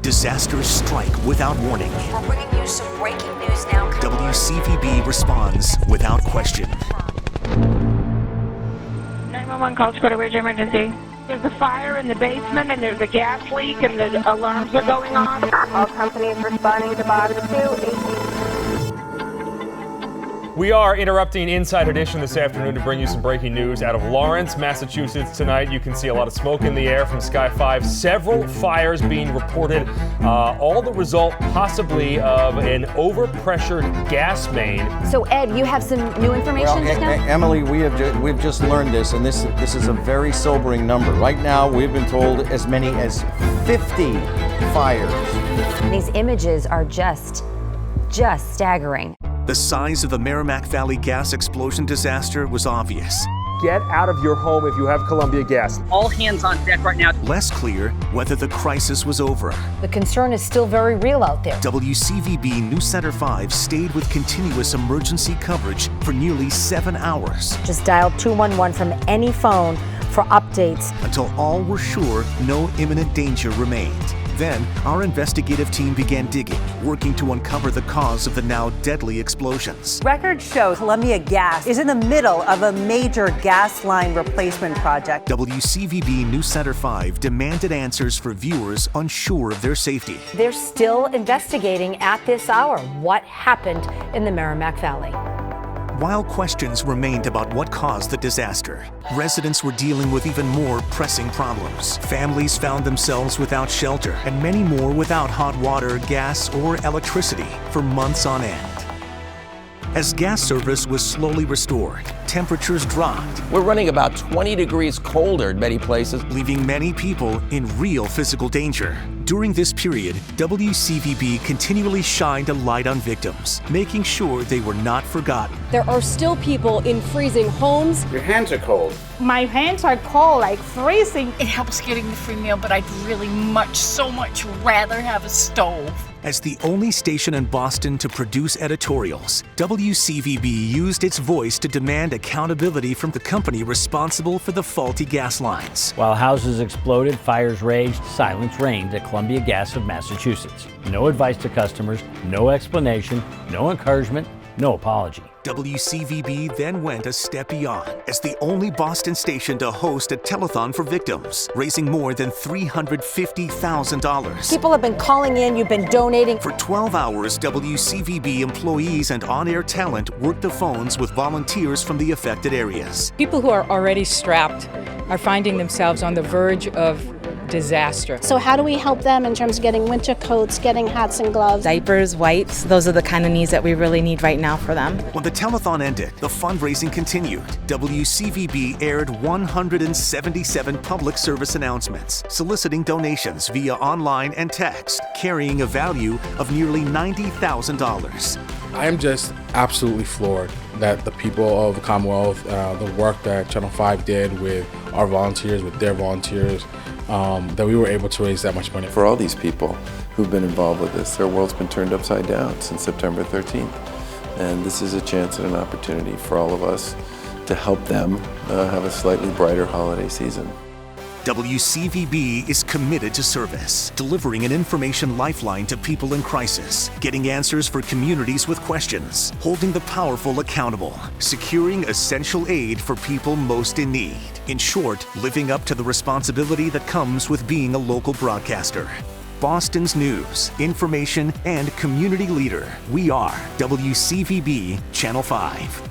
Disasters strike without warning. We're bringing you some breaking news now. WCVB responds without question. 911 call to go to Ridge Emergency. There's a fire in the basement and there's a gas leak and the alarms are going on. All companies responding to box 288. We are interrupting Inside Edition this afternoon to bring you some breaking news out of Lawrence, Massachusetts tonight. You can see a lot of smoke in the air from Sky 5. Several fires being reported, all the result possibly of an overpressured gas main. So Ed, you have some new information just now? Emily, we've just learned this, and this is a very sobering number. Right now, we've been told as many as 50 fires. These images are just staggering. The size of the Merrimack Valley gas explosion disaster was obvious. Get out of your home if you have Columbia Gas. All hands on deck right now. Less clear whether the crisis was over. The concern is still very real out there. WCVB News Center 5 stayed with continuous emergency coverage for nearly 7 hours. Just dial 211 from any phone for updates. Until all were sure no imminent danger remained. Then, our investigative team began digging, working to uncover the cause of the now deadly explosions. Records show Columbia Gas is in the middle of a major gas line replacement project. WCVB News Center 5 demanded answers for viewers unsure of their safety. They're still investigating at this hour what happened in the Merrimack Valley. While questions remained about what caused the disaster, residents were dealing with even more pressing problems. Families found themselves without shelter, and many more without hot water, gas, or electricity for months on end. As gas service was slowly restored, temperatures dropped. We're running about 20 degrees colder in many places, leaving many people in real physical danger. During this period, WCVB continually shined a light on victims, making sure they were not forgotten. There are still people in freezing homes. Your hands are cold. My hands are cold, like freezing. It helps getting the free meal, but I'd really so much rather have a stove. As the only station in Boston to produce editorials, WCVB used its voice to demand accountability from the company responsible for the faulty gas lines. While houses exploded, fires raged, silence reigned at Columbia Gas of Massachusetts. No advice to customers, no explanation, no encouragement, no apology. WCVB then went a step beyond as the only Boston station to host a telethon for victims, raising more than $350,000. People have been calling in, you've been donating. For 12 hours, WCVB employees and on-air talent worked the phones with volunteers from the affected areas. People who are already strapped are finding themselves on the verge of disaster. So how do we help them in terms of getting winter coats, getting hats and gloves? Diapers, wipes, those are the kind of needs that we really need right now for them. When the telethon ended, the fundraising continued. WCVB aired 177 public service announcements, soliciting donations via online and text, carrying a value of nearly $90,000. I am just absolutely floored that the people of the Commonwealth, the work that Channel 5 did with our volunteers, with their volunteers, that we were able to raise that much money. For all these people who've been involved with this, their world's been turned upside down since September 13th. And this is a chance and an opportunity for all of us to help them have a slightly brighter holiday season. WCVB is committed to service, delivering an information lifeline to people in crisis, getting answers for communities with questions, holding the powerful accountable, securing essential aid for people most in need. In short, living up to the responsibility that comes with being a local broadcaster. Boston's news, information, and community leader. We are WCVB Channel 5.